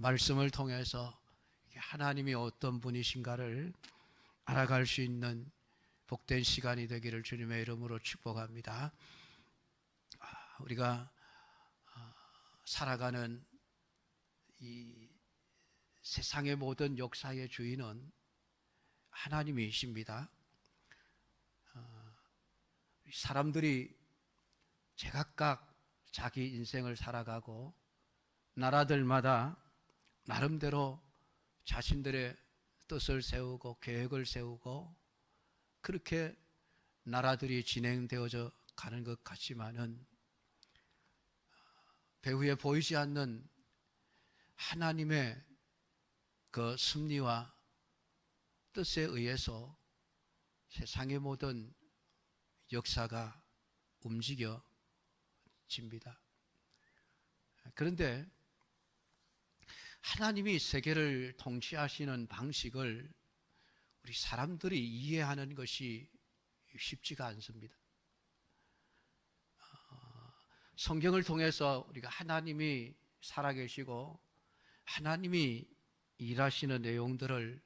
말씀을 통해서 하나님이 어떤 분이신가를 알아갈 수 있는 복된 시간이 되기를 주님의 이름으로 축복합니다. 우리가 살아가는 이 세상의 모든 역사의 주인은 하나님이십니다. 사람들이 제각각 자기 인생을 살아가고 나라들마다 나름대로 자신들의 뜻을 세우고 계획을 세우고 그렇게 나라들이 진행되어져 가는 것 같지만은 배후에 보이지 않는 하나님의 그 섭리와 뜻에 의해서 세상의 모든 역사가 움직여집니다. 그런데 하나님이 세계를 통치하시는 방식을 우리 사람들이 이해하는 것이 쉽지가 않습니다. 성경을 통해서 우리가 하나님이 살아계시고 하나님이 일하시는 내용들을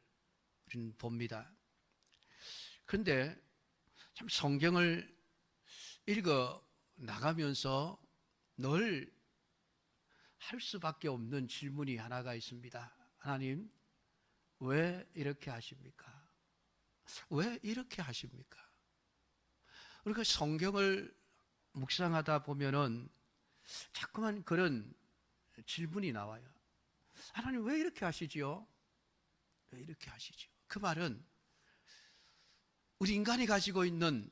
우리는 봅니다. 그런데 참 성경을 읽어 나가면서 늘 할 수밖에 없는 질문이 하나가 있습니다. 하나님, 왜 이렇게 하십니까? 왜 이렇게 하십니까? 우리가 성경을 묵상하다 보면은 자꾸만 그런 질문이 나와요. 하나님, 왜 이렇게 하시지요? 왜 이렇게 하시지요? 그 말은 우리 인간이 가지고 있는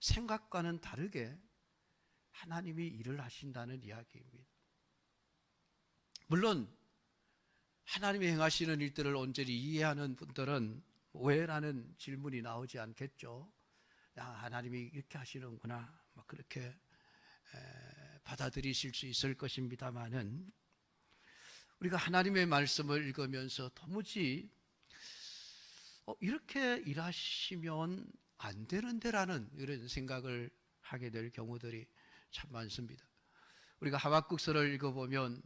생각과는 다르게 하나님이 일을 하신다는 이야기입니다. 물론 하나님이 행하시는 일들을 온전히 이해하는 분들은 왜라는 질문이 나오지 않겠죠. 하나님이 이렇게 하시는구나, 그렇게 받아들이실 수 있을 것입니다만은 우리가 하나님의 말씀을 읽으면서 도무지 이렇게 일하시면 안 되는데라는 이런 생각을 하게 될 경우들이 참 많습니다. 우리가 하박국서를 읽어보면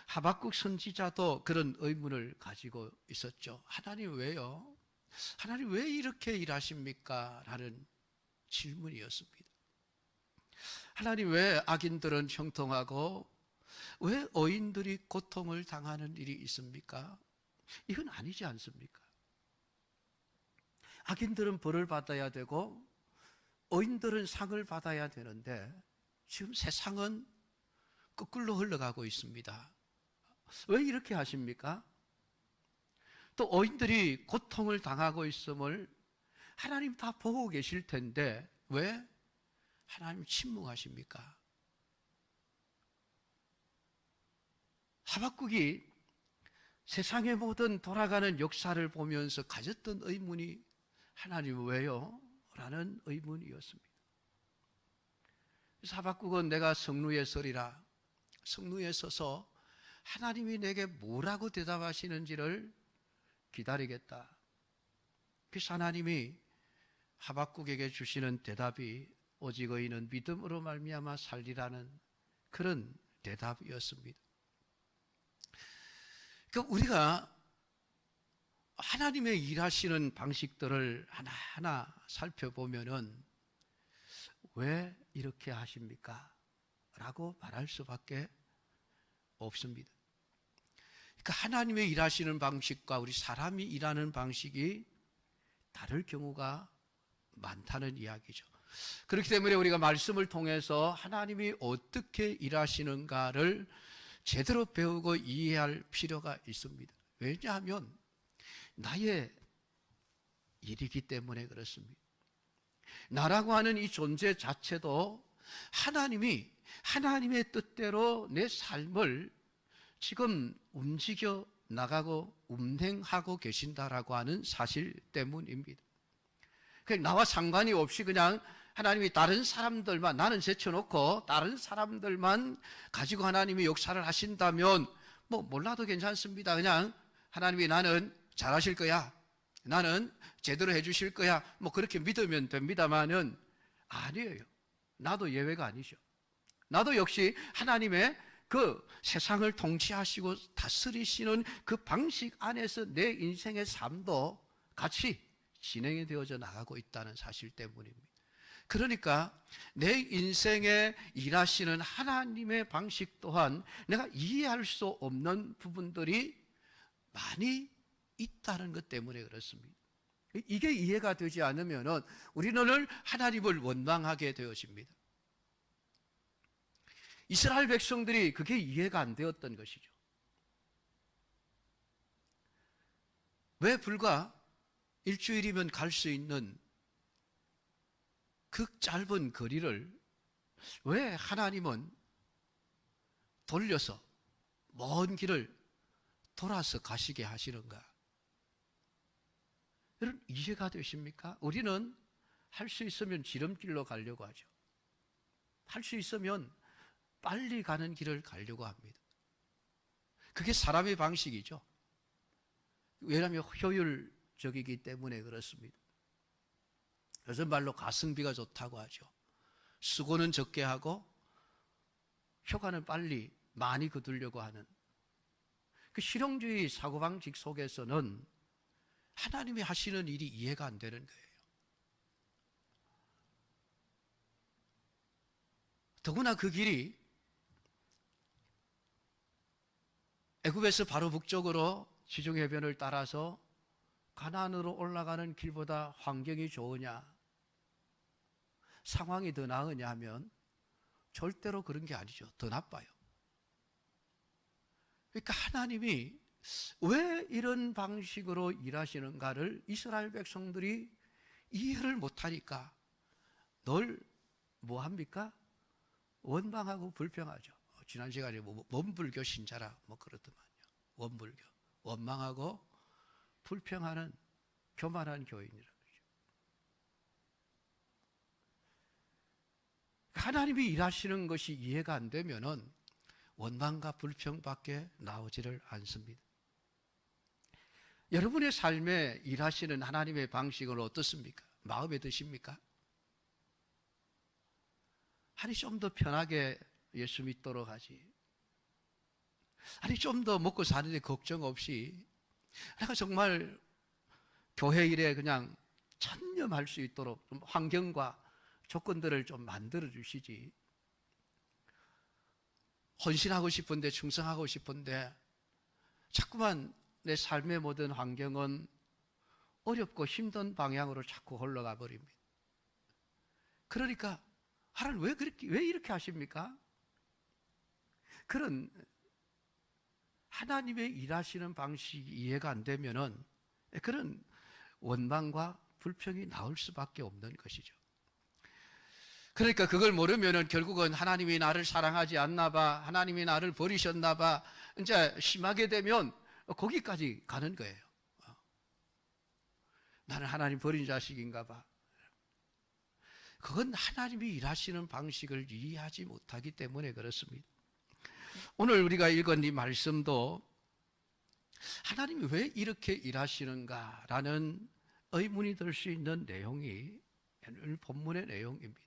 하박국 선지자도 그런 의문을 가지고 있었죠. 하나님 왜요? 하나님 왜 이렇게 일하십니까? 라는 질문이었습니다. 하나님 왜 악인들은 형통하고 왜 의인들이 고통을 당하는 일이 있습니까? 이건 아니지 않습니까? 악인들은 벌을 받아야 되고 의인들은 상을 받아야 되는데 지금 세상은 거꾸로 흘러가고 있습니다. 왜 이렇게 하십니까? 또 의인들이 고통을 당하고 있음을 하나님 다 보고 계실 텐데 왜 하나님 침묵하십니까? 하박국이 세상의 모든 돌아가는 역사를 보면서 가졌던 의문이 하나님 왜요? 라는 의문이었습니다. 그래서 하박국은 내가 성루에 서리라, 성루에 서서 하나님이 내게 뭐라고 대답하시는지를 기다리겠다. 그래서 하나님이 하박국에게 주시는 대답이 오직 의인은 믿음으로 말미암아 살리라는 그런 대답이었습니다. 그러니까 우리가 하나님의 일하시는 방식들을 하나하나 살펴보면은 왜 이렇게 하십니까? 라고 말할 수밖에 없습니다. 그러니까 하나님의 일하시는 방식과 우리 사람이 일하는 방식이 다를 경우가 많다는 이야기죠. 그렇기 때문에 우리가 말씀을 통해서 하나님이 어떻게 일하시는가를 제대로 배우고 이해할 필요가 있습니다. 왜냐하면 나의 일이기 때문에 그렇습니다. 나라고 하는 이 존재 자체도 하나님이 하나님의 뜻대로 내 삶을 지금 움직여 나가고 운행하고 계신다라고 하는 사실 때문입니다. 나와 상관이 없이 그냥 하나님이 다른 사람들만, 나는 제쳐놓고 다른 사람들만 가지고 하나님이 역사를 하신다면 몰라도 괜찮습니다. 그냥 하나님이 나는 잘하실 거야, 나는 제대로 해주실 거야, 그렇게 믿으면 됩니다만은 아니에요. 나도 예외가 아니죠. 나도 역시 하나님의 그 세상을 통치하시고 다스리시는 그 방식 안에서 내 인생의 삶도 같이 진행이 되어져 나가고 있다는 사실 때문입니다. 그러니까 내 인생에 일하시는 하나님의 방식 또한 내가 이해할 수 없는 부분들이 많이 있다는 것 때문에 그렇습니다. 이게 이해가 되지 않으면 우리는 하나님을 원망하게 되어집니다. 이스라엘 백성들이 그게 이해가 안 되었던 것이죠. 왜 불과 일주일이면 갈 수 있는 그 짧은 거리를 왜 하나님은 돌려서 먼 길을 돌아서 가시게 하시는가? 여러분 이해가 되십니까? 우리는 할 수 있으면 지름길로 가려고 하죠. 할 수 있으면 빨리 가는 길을 가려고 합니다. 그게 사람의 방식이죠. 왜냐하면 효율적이기 때문에 그렇습니다. 요즘 말로 가성비가 좋다고 하죠. 수고는 적게 하고 효과는 빨리 많이 거두려고 하는 그 실용주의 사고방식 속에서는 하나님이 하시는 일이 이해가 안 되는 거예요. 더구나 그 길이 애굽에서 바로 북쪽으로 지중해변을 따라서 가나안으로 올라가는 길보다 환경이 좋으냐, 상황이 더 나으냐 하면 절대로 그런 게 아니죠. 더 나빠요. 그러니까 하나님이 왜 이런 방식으로 일하시는가를 이스라엘 백성들이 이해를 못하니까 늘 뭐합니까? 원망하고 불평하죠. 지난 시간에 원불교 신자라 그렇더만요. 원불교, 원망하고 불평하는 교만한 교인이라고 그러죠. 하나님이 일하시는 것이 이해가 안 되면은 원망과 불평밖에 나오지를 않습니다. 여러분의 삶에 일하시는 하나님의 방식은 어떻습니까? 마음에 드십니까? 아니 좀 더 편하게 예수 믿도록 하지. 아니 좀 더 먹고 사는데 걱정 없이 내가 정말 교회 일에 그냥 전념할 수 있도록 좀 환경과 조건들을 좀 만들어 주시지. 헌신하고 싶은데 충성하고 싶은데 자꾸만 내 삶의 모든 환경은 어렵고 힘든 방향으로 자꾸 흘러가 버립니다. 그러니까 하나님 왜 이렇게 하십니까? 그런 하나님의 일하시는 방식이 이해가 안 되면은 그런 원망과 불평이 나올 수밖에 없는 것이죠. 그러니까 그걸 모르면은 결국은 하나님이 나를 사랑하지 않나 봐, 하나님이 나를 버리셨나 봐, 이제 심하게 되면 거기까지 가는 거예요. 나는 하나님 버린 자식인가 봐. 그건 하나님이 일하시는 방식을 이해하지 못하기 때문에 그렇습니다. 오늘 우리가 읽은 이 말씀도 하나님이 왜 이렇게 일하시는가라는 의문이 들 수 있는 내용이 오늘 본문의 내용입니다.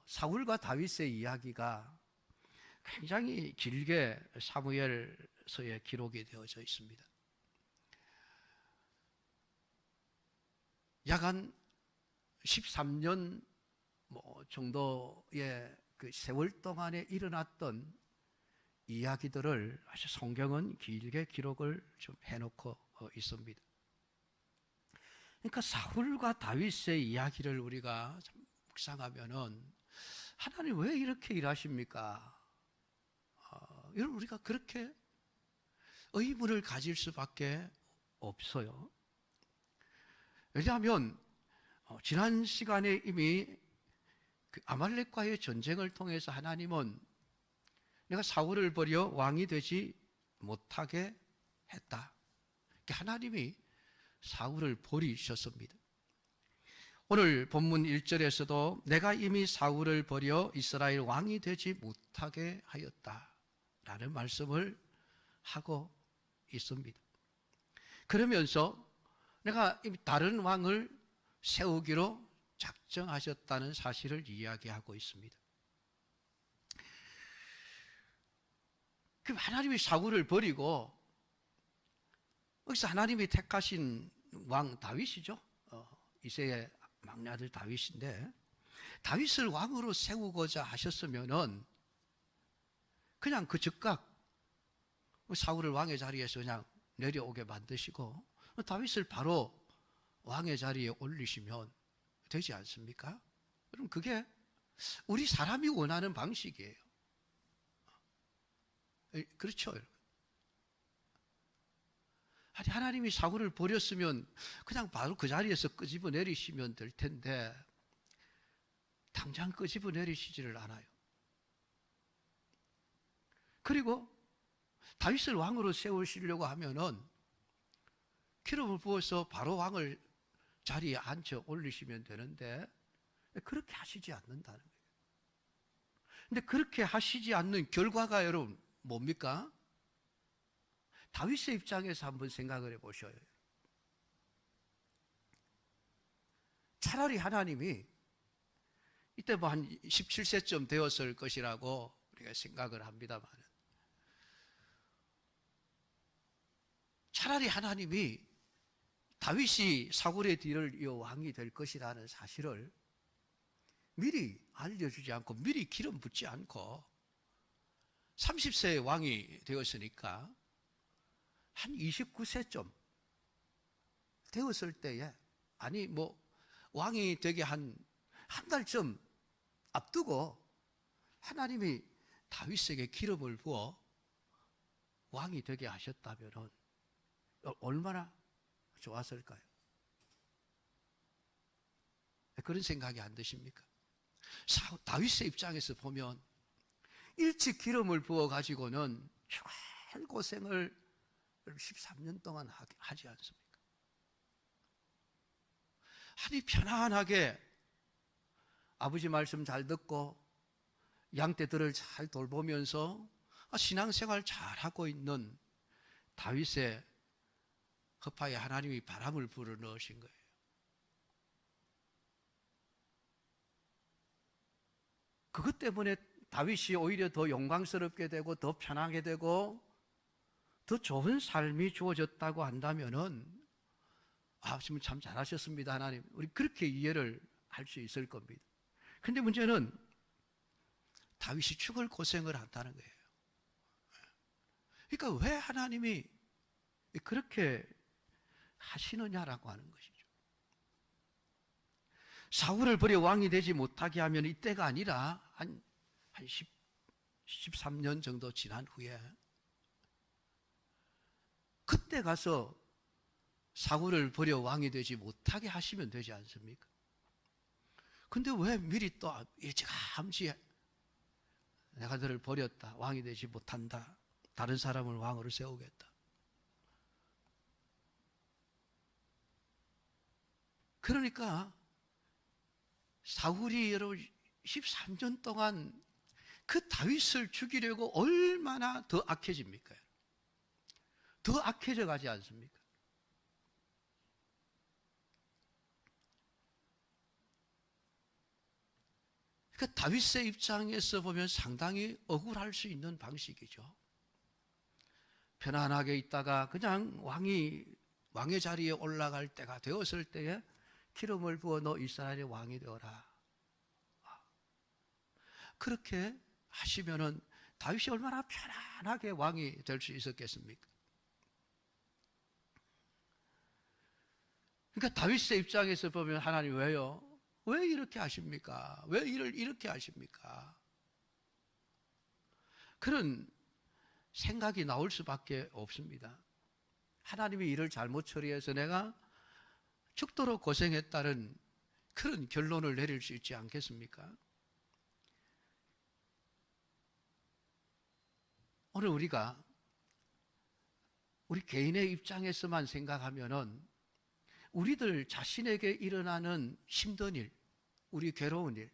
사울과 다윗의 이야기가 굉장히 길게 사무엘서에 기록이 되어져 있습니다. 약 한 13년 정도의 그 세월 동안에 일어났던 이야기들을 아주 성경은 길게 기록을 좀 해놓고 있습니다. 그러니까 사울과 다윗의 이야기를 우리가 좀 묵상하면은 하나님 왜 이렇게 일하십니까? 여러분 우리가 그렇게 의문을 가질 수밖에 없어요. 왜냐하면 지난 시간에 이미 그 아말렉과의 전쟁을 통해서 하나님은 내가 사울을 버려 왕이 되지 못하게 했다. 하나님이 사울을 버리셨습니다. 오늘 본문 1절에서도 내가 이미 사울을 버려 이스라엘 왕이 되지 못하게 하였다 라는 말씀을 하고 있습니다. 그러면서 내가 이미 다른 왕을 세우기로 작정하셨다는 사실을 이야기하고 있습니다. 그럼 하나님이 사울을 버리고 여기서 하나님이 택하신 왕 다윗이죠. 이새의 막내 아들 다윗인데, 다윗을 왕으로 세우고자 하셨으면은 그냥 그 즉각 사울을 왕의 자리에서 그냥 내려오게 만드시고 다윗을 바로 왕의 자리에 올리시면 되지 않습니까? 그럼 그게 우리 사람이 원하는 방식이에요. 그렇죠, 여러분? 아니, 하나님이 사울을 버렸으면 그냥 바로 그 자리에서 끄집어 내리시면 될 텐데 당장 끄집어 내리시지를 않아요. 그리고 다윗을 왕으로 세우시려고 하면은 기름을 부어서 바로 왕을 자리에 앉혀 올리시면 되는데 그렇게 하시지 않는다는 거예요. 근데 그렇게 하시지 않는 결과가 여러분 뭡니까? 다윗의 입장에서 한번 생각을 해보셔요. 차라리 하나님이 이때 뭐 한 17세쯤 되었을 것이라고 우리가 생각을 합니다만, 차라리 하나님이 다윗이 사울의 뒤를 이어 왕이 될 것이라는 사실을 미리 알려주지 않고 미리 기름 붓지 않고 30세의 왕이 되었으니까 한 29세쯤 되었을 때에, 아니 뭐 왕이 되게 한 달쯤 앞두고 하나님이 다윗에게 기름을 부어 왕이 되게 하셨다면 얼마나 좋았을까요? 그런 생각이 안 드십니까? 다윗의 입장에서 보면 일찍 기름을 부어 가지고는 죽을 고생을 13년 동안 하지 않습니까? 아니, 편안하게 아버지 말씀 잘 듣고 양떼들을 잘 돌보면서 신앙생활 잘하고 있는 다윗의 허파에 하나님이 바람을 불어넣으신 거예요. 그것 때문에 다윗이 오히려 더 영광스럽게 되고 더 편하게 되고 더 좋은 삶이 주어졌다고 한다면은 지금 참 잘하셨습니다, 하나님. 우리 그렇게 이해를 할 수 있을 겁니다. 근데 문제는 다윗이 죽을 고생을 한다는 거예요. 그러니까 왜 하나님이 그렇게 하시느냐라고 하는 것이죠. 사울을 버려 왕이 되지 못하게 하면 이때가 아니라 한 13년 정도 지난 후에 그때 가서 사울을 버려 왕이 되지 못하게 하시면 되지 않습니까? 근데 왜 미리 또 일찌감치 내가 너를 버렸다, 왕이 되지 못한다, 다른 사람을 왕으로 세우겠다. 그러니까 사울이 여러분 13년 동안 그 다윗을 죽이려고 얼마나 더 악해집니까? 더 악해져 가지 않습니까? 그러니까 다윗의 입장에서 보면 상당히 억울할 수 있는 방식이죠. 편안하게 있다가 그냥 왕의 자리에 올라갈 때가 되었을 때에 기름을 부어 너 이스라엘의 왕이 되어라. 그렇게 하시면은 다윗이 얼마나 편안하게 왕이 될 수 있었겠습니까? 그러니까 다윗의 입장에서 보면 하나님 왜요? 왜 이렇게 하십니까? 왜 일을 이렇게 하십니까? 그런 생각이 나올 수밖에 없습니다. 하나님이 일을 잘못 처리해서 내가 죽도록 고생했다는 그런 결론을 내릴 수 있지 않겠습니까? 오늘 우리가 우리 개인의 입장에서만 생각하면은 우리들 자신에게 일어나는 힘든 일, 우리 괴로운 일,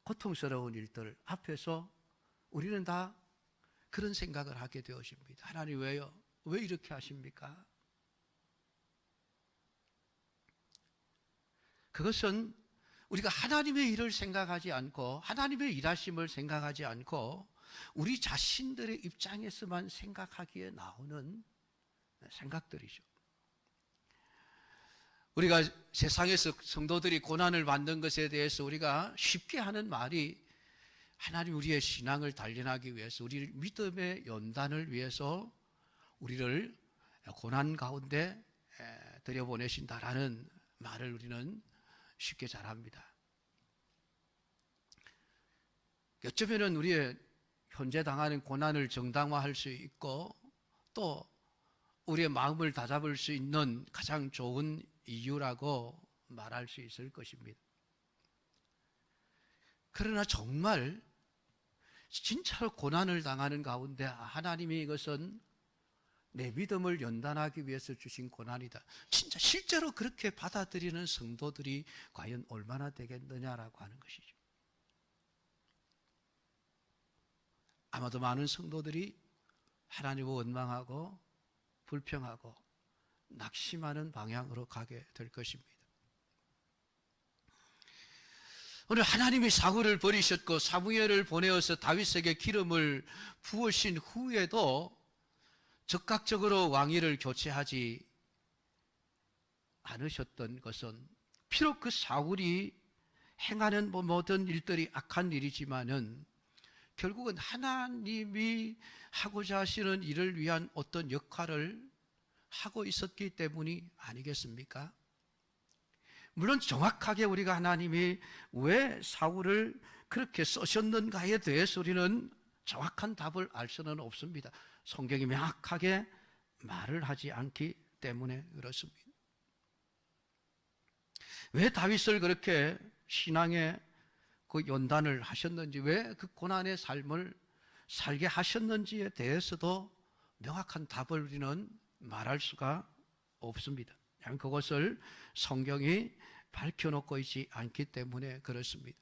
고통스러운 일들 앞에서 우리는 다 그런 생각을 하게 되어집니다. 하나님 왜요? 왜 이렇게 하십니까? 그것은 우리가 하나님의 일을 생각하지 않고 하나님의 일하심을 생각하지 않고 우리 자신들의 입장에서만 생각하기에 나오는 생각들이죠. 우리가 세상에서 성도들이 고난을 받는 것에 대해서 우리가 쉽게 하는 말이 하나님 우리의 신앙을 단련하기 위해서, 우리 믿음의 연단을 위해서 우리를 고난 가운데 들여보내신다라는 말을 우리는 쉽게 잘합니다. 어쩌면 우리의 현재 당하는 고난을 정당화할 수 있고 또 우리의 마음을 다잡을 수 있는 가장 좋은 이유라고 말할 수 있을 것입니다. 그러나 정말 진짜로 고난을 당하는 가운데 하나님이 이것은 내 믿음을 연단하기 위해서 주신 고난이다, 진짜 실제로 그렇게 받아들이는 성도들이 과연 얼마나 되겠느냐라고 하는 것이죠. 아마도 많은 성도들이 하나님을 원망하고 불평하고 낙심하는 방향으로 가게 될 것입니다. 오늘 하나님이 사울을 버리셨고 사무엘을 보내어서 다윗에게 기름을 부으신 후에도 즉각적으로 왕위를 교체하지 않으셨던 것은, 비록 그 사울이 행하는 모든 일들이 악한 일이지만은 결국은 하나님이 하고자 하시는 일을 위한 어떤 역할을 하고 있었기 때문이 아니겠습니까? 물론 정확하게 우리가 하나님이 왜 사울을 그렇게 쓰셨는가에 대해서 우리는 정확한 답을 알 수는 없습니다. 성경이 명확하게 말을 하지 않기 때문에 그렇습니다. 왜 다윗을 그렇게 신앙의 그 연단을 하셨는지, 왜 그 고난의 삶을 살게 하셨는지에 대해서도 명확한 답을 우리는 말할 수가 없습니다. 그것을 성경이 밝혀놓고 있지 않기 때문에 그렇습니다.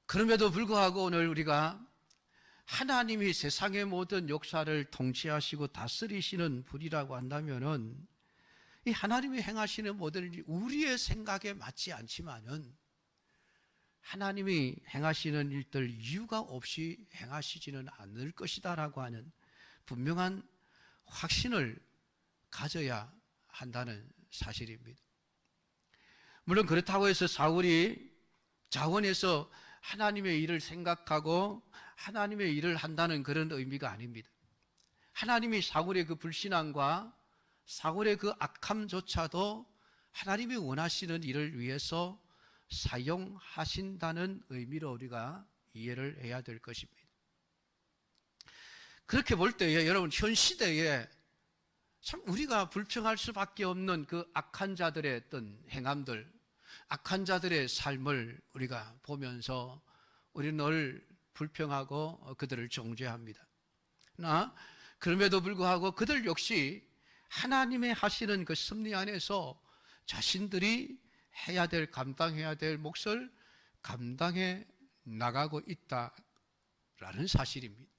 그럼에도 불구하고 오늘 우리가 하나님이 세상의 모든 역사를 통치하시고 다스리시는 분이라고 한다면은 이 하나님이 행하시는 모든 일이 우리의 생각에 맞지 않지만은 하나님이 행하시는 일들 이유가 없이 행하시지는 않을 것이다라고 하는 분명한 확신을 가져야 한다는 사실입니다. 물론 그렇다고 해서 사울이 자원해서 하나님의 일을 생각하고 하나님의 일을 한다는 그런 의미가 아닙니다. 하나님이 사울의 그 불신앙과 사울의 그 악함조차도 하나님이 원하시는 일을 위해서 사용하신다는 의미로 우리가 이해를 해야 될 것입니다. 그렇게 볼 때에 여러분, 현 시대에 참 우리가 불평할 수밖에 없는 그 악한 자들의 어떤 행함들, 악한 자들의 삶을 우리가 보면서 우리는 늘 불평하고 그들을 정죄합니다. 그러나 그럼에도 불구하고 그들 역시 하나님의 하시는 그 섭리 안에서 자신들이 해야 될, 감당해야 될 몫을 감당해 나가고 있다라는 사실입니다.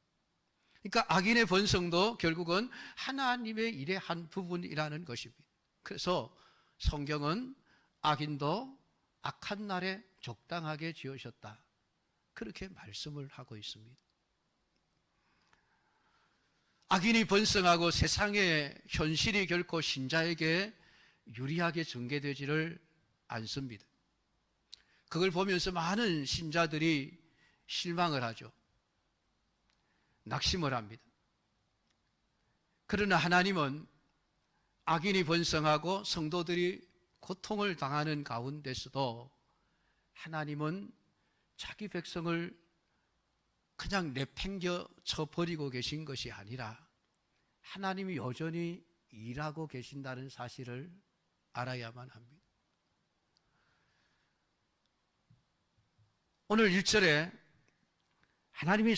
그러니까 악인의 번성도 결국은 하나님의 일의 한 부분이라는 것입니다. 그래서 성경은 악인도 악한 날에 적당하게 지으셨다, 그렇게 말씀을 하고 있습니다. 악인이 번성하고 세상의 현실이 결코 신자에게 유리하게 전개되지를 않습니다. 그걸 보면서 많은 신자들이 실망을 하죠. 낙심을 합니다. 그러나 하나님은 악인이 번성하고 성도들이 고통을 당하는 가운데서도 하나님은 자기 백성을 그냥 내팽겨 쳐버리고 계신 것이 아니라 하나님이 여전히 일하고 계신다는 사실을 알아야만 합니다. 오늘 1절에 하나님이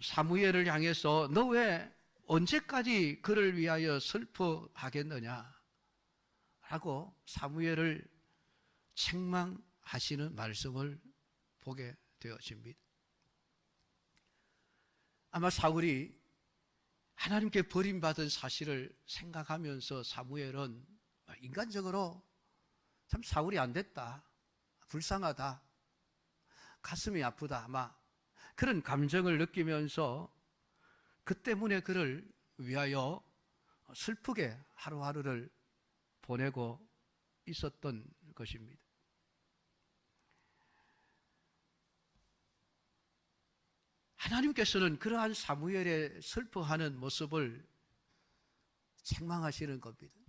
사무엘을 향해서 너 왜 언제까지 그를 위하여 슬퍼하겠느냐 라고 사무엘을 책망하시는 말씀을 보게 되어집니다. 아마 사울이 하나님께 버림받은 사실을 생각하면서 사무엘은 인간적으로 참 사울이 안 됐다, 불쌍하다, 가슴이 아프다 아마 그런 감정을 느끼면서 그 때문에 그를 위하여 슬프게 하루하루를 보내고 있었던 것입니다. 하나님께서는 그러한 사무엘의 슬퍼하는 모습을 책망하시는 겁니다.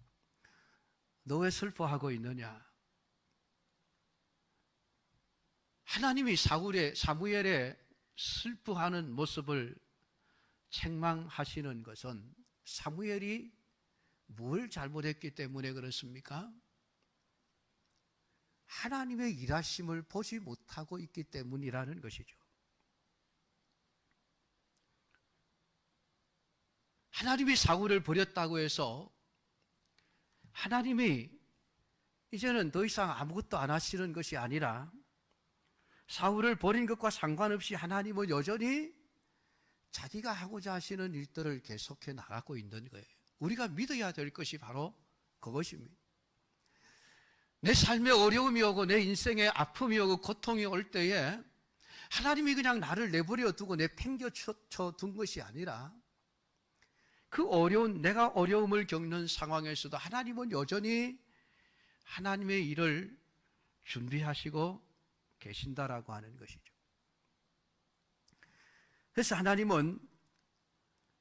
너 왜 슬퍼하고 있느냐? 하나님이 사무엘의 슬퍼하는 모습을 책망하시는 것은 사무엘이 뭘 잘못했기 때문에 그렇습니까? 하나님의 일하심을 보지 못하고 있기 때문이라는 것이죠. 하나님이 사울을 버렸다고 해서 하나님이 이제는 더 이상 아무것도 안 하시는 것이 아니라 사울을 버린 것과 상관없이 하나님은 여전히 자기가 하고자 하시는 일들을 계속해 나가고 있는 거예요. 우리가 믿어야 될 것이 바로 그것입니다. 내 삶에 어려움이 오고 내 인생에 아픔이 오고 고통이 올 때에 하나님이 그냥 나를 내버려 두고 내팽개쳐 둔 것이 아니라 그 내가 어려움을 겪는 상황에서도 하나님은 여전히 하나님의 일을 준비하시고 계신다라고 하는 것이죠. 그래서 하나님은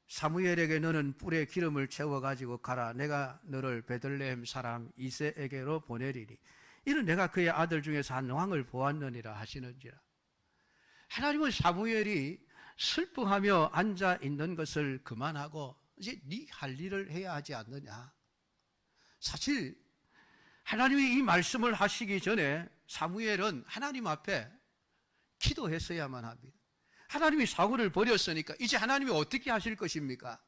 사무엘에게 너는 뿔에 기름을 채워가지고 가라. 내가 너를 베들레헴 사람 이새에게로 보내리니 이는 내가 그의 아들 중에서 한 왕을 보았느니라 하시는지라. 하나님은 사무엘이 슬퍼하며 앉아 있는 것을 그만하고 이제 네 할 일을 해야 하지 않느냐. 사실 하나님이 이 말씀을 하시기 전에 사무엘은 하나님 앞에 기도했어야만 합니다. 하나님이 사울을 버렸으니까 이제 하나님이 어떻게 하실 것입니까?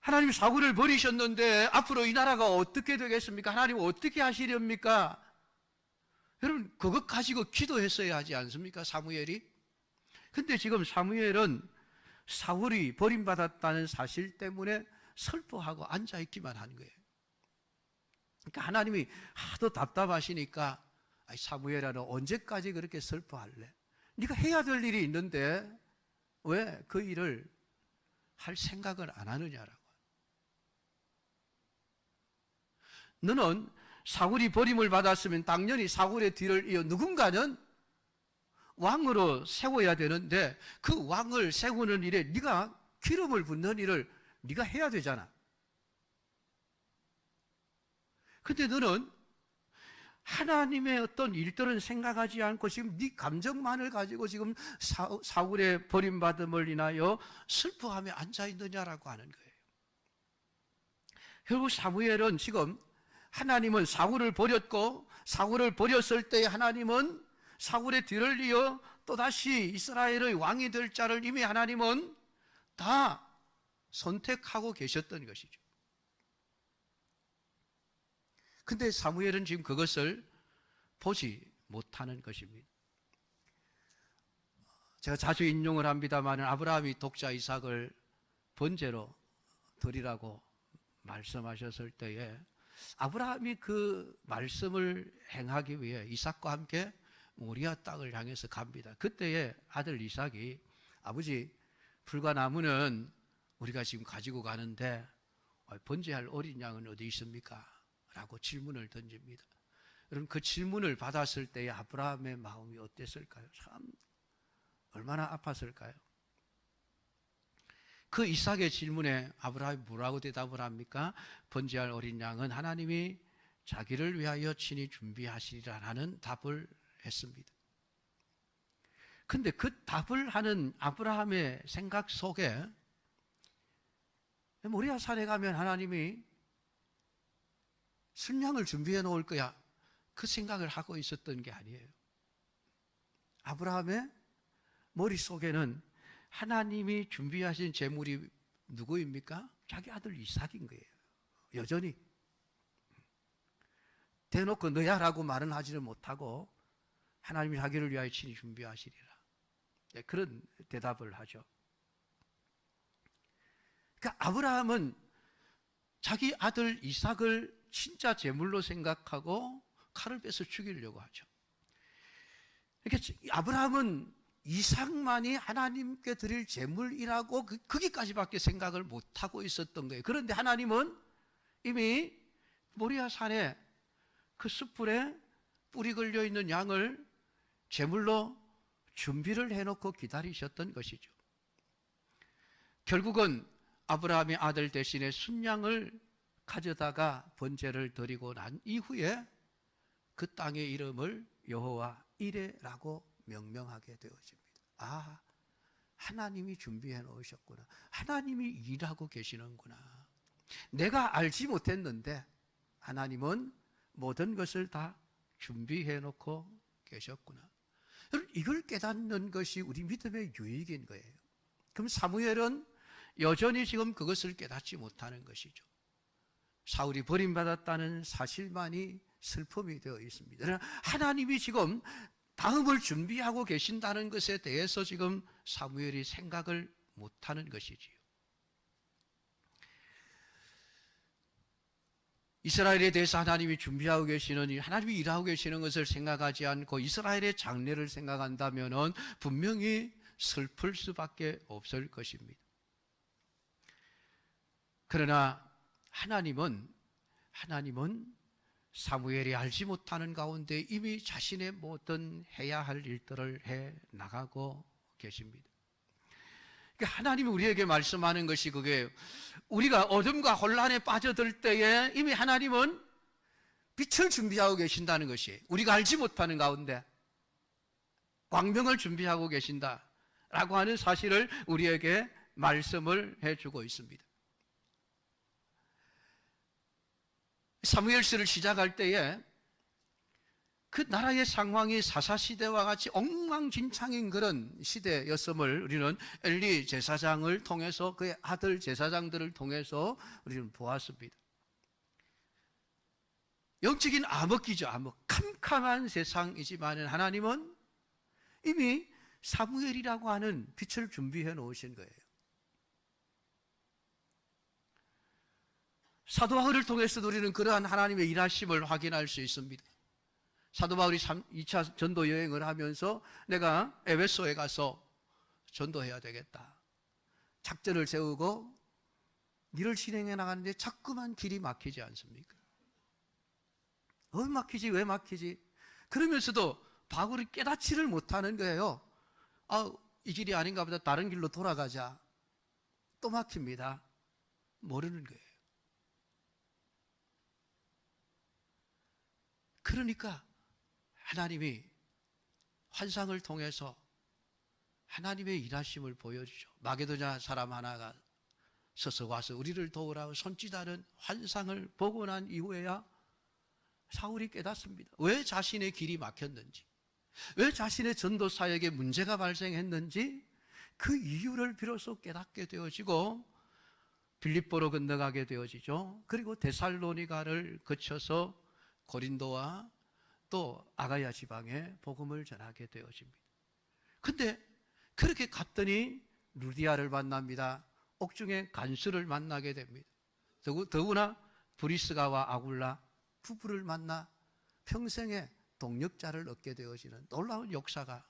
하나님이 사울을 버리셨는데 앞으로 이 나라가 어떻게 되겠습니까? 하나님 어떻게 하시렵니까? 여러분 그것 가지고 기도했어야 하지 않습니까? 사무엘이. 근데 지금 사무엘은 사울이 버림받았다는 사실 때문에 슬퍼하고 앉아있기만 한 거예요. 그러니까 하나님이 하도 답답하시니까 사무엘아 너 언제까지 그렇게 슬퍼할래? 네가 해야 될 일이 있는데 왜 그 일을 할 생각을 안 하느냐라고. 너는 사울이 버림을 받았으면 당연히 사울의 뒤를 이어 누군가는 왕으로 세워야 되는데 그 왕을 세우는 일에 네가 기름을 붓는 일을 네가 해야 되잖아. 근데 너는 하나님의 어떤 일들은 생각하지 않고 지금 네 감정만을 가지고 지금 사울의 버림받음을 인하여 슬퍼하며 앉아있느냐라고 하는 거예요. 결국 사무엘은 지금 하나님은 사울을 버렸고 사울을 버렸을 때 하나님은 사울의 뒤를 이어 또다시 이스라엘의 왕이 될 자를 이미 하나님은 다 선택하고 계셨던 것이죠. 근데 사무엘은 지금 그것을 보지 못하는 것입니다. 제가 자주 인용을 합니다만 아브라함이 독자 이삭을 번제로 드리라고 말씀하셨을 때에 아브라함이 그 말씀을 행하기 위해 이삭과 함께 모리아 땅을 향해서 갑니다. 그때에 아들 이삭이 아버지 불과 나무는 우리가 지금 가지고 가는데 번제할 어린 양은 어디 있습니까? 라고 질문을 던집니다. 여러분 그 질문을 받았을 때의 아브라함의 마음이 어땠을까요? 참 얼마나 아팠을까요? 그 이삭의 질문에 아브라함이 뭐라고 대답을 합니까? 번제할 어린 양은 하나님이 자기를 위하여 친히 준비하시리라는 답을 했습니다. 근데 그 답을 하는 아브라함의 생각 속에 모리아 산에 가면 하나님이 순양을 준비해 놓을 거야. 그 생각을 하고 있었던 게 아니에요. 아브라함의 머릿속에는 하나님이 준비하신 제물이 누구입니까? 자기 아들 이삭인 거예요. 여전히. 대놓고 너야라고 말은 하지를 못하고 하나님이 자기를 위하여 친히 준비하시리라. 네, 그런 대답을 하죠. 그러니까 아브라함은 자기 아들 이삭을 진짜 제물로 생각하고 칼을 빼서 죽이려고 하죠. 이렇게 아브라함은 이삭만이 하나님께 드릴 제물이라고 거기까지밖에 생각을 못하고 있었던 거예요. 그런데 하나님은 이미 모리아 산에 그 숯불에 뿔이 걸려 있는 양을 제물로 준비를 해놓고 기다리셨던 것이죠. 결국은 아브라함의 아들 대신에 순양을 가져다가 번제를 드리고 난 이후에 그 땅의 이름을 여호와 이레라고 명명하게 되어집니다. 아, 하나님이 준비해 놓으셨구나. 하나님이 일하고 계시는구나. 내가 알지 못했는데 하나님은 모든 것을 다 준비해 놓고 계셨구나. 이걸 깨닫는 것이 우리 믿음의 유익인 거예요. 그럼 사무엘은 여전히 지금 그것을 깨닫지 못하는 것이죠. 사울이 버림받았다는 사실만이 슬픔이 되어 있습니다. 그러나 하나님이 지금 다음을 준비하고 계신다는 것에 대해서 지금 사무엘이 생각을 못하는 것이지요. 이스라엘에 대해서 하나님이 준비하고 계시는, 하나님이 일하고 계시는 것을 생각하지 않고 이스라엘의 장래를 생각한다면 분명히 슬플 수밖에 없을 것입니다. 그러나 하나님은 사무엘이 알지 못하는 가운데 이미 자신의 모든 해야 할 일들을 해 나가고 계십니다. 하나님이 우리에게 말씀하는 것이 그게 우리가 어둠과 혼란에 빠져들 때에 이미 하나님은 빛을 준비하고 계신다는 것이 우리가 알지 못하는 가운데 광명을 준비하고 계신다라고 하는 사실을 우리에게 말씀을 해주고 있습니다. 사무엘서를 시작할 때에 그 나라의 상황이 사사시대와 같이 엉망진창인 그런 시대였음을 우리는 엘리 제사장을 통해서 그의 아들 제사장들을 통해서 우리는 보았습니다. 영적인 암흑기죠. 암흑. 캄캄한 세상이지만 하나님은 이미 사무엘이라고 하는 빛을 준비해 놓으신 거예요. 사도 바울을 통해서 우리는 그러한 하나님의 일하심을 확인할 수 있습니다. 사도 바울이 2차 전도 여행을 하면서 내가 에베소에 가서 전도해야 되겠다. 작전을 세우고 일을 진행해 나가는데 자꾸만 길이 막히지 않습니까? 왜 막히지? 왜 막히지? 그러면서도 바울이 깨닫지를 못하는 거예요. 아, 이 길이 아닌가 보다. 다른 길로 돌아가자. 또 막힙니다. 모르는 거예요. 그러니까 하나님이 환상을 통해서 하나님의 일하심을 보여주죠. 마게도냐 사람 하나가 서서 와서 우리를 도우라고 손짓하는 환상을 보고 난 이후에야 사울이 깨닫습니다. 왜 자신의 길이 막혔는지, 왜 자신의 전도 사역에 문제가 발생했는지 그 이유를 비로소 깨닫게 되어지고 빌립보로 건너가게 되어지죠. 그리고 데살로니가를 거쳐서 고린도와 또 아가야 지방에 복음을 전하게 되어집니다. 근데 그렇게 갔더니 루디아를 만납니다. 옥중에 간수를 만나게 됩니다. 더구나 브리스가와 아굴라 부부를 만나 평생의 동력자를 얻게 되어지는 놀라운 역사가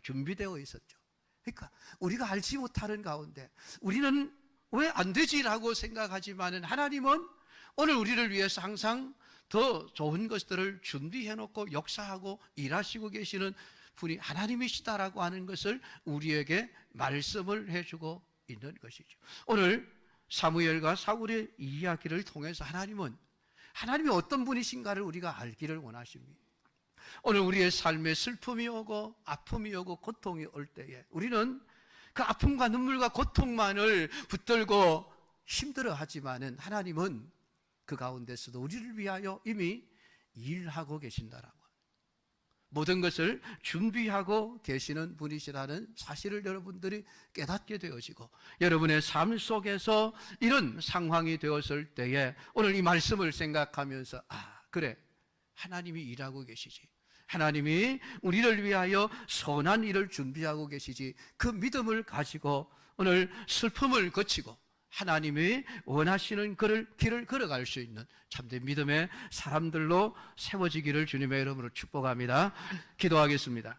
준비되어 있었죠. 그러니까 우리가 알지 못하는 가운데 우리는 왜 안 되지라고 생각하지만 하나님은 오늘 우리를 위해서 항상 더 좋은 것들을 준비해놓고 역사하고 일하시고 계시는 분이 하나님이시다라고 하는 것을 우리에게 말씀을 해주고 있는 것이죠. 오늘 사무엘과 사울의 이야기를 통해서 하나님이 어떤 분이신가를 우리가 알기를 원하십니다. 오늘 우리의 삶에 슬픔이 오고 아픔이 오고 고통이 올 때에 우리는 그 아픔과 눈물과 고통만을 붙들고 힘들어하지만은 하나님은 그 가운데서도 우리를 위하여 이미 일하고 계신다라고, 모든 것을 준비하고 계시는 분이시라는 사실을 여러분들이 깨닫게 되어지고 여러분의 삶 속에서 이런 상황이 되었을 때에 오늘 이 말씀을 생각하면서 그래, 하나님이 일하고 계시지, 하나님이 우리를 위하여 선한 일을 준비하고 계시지, 그 믿음을 가지고 오늘 슬픔을 거치고 하나님이 원하시는 길을 걸어갈 수 있는 참된 믿음의 사람들로 세워지기를 주님의 이름으로 축복합니다. 기도하겠습니다.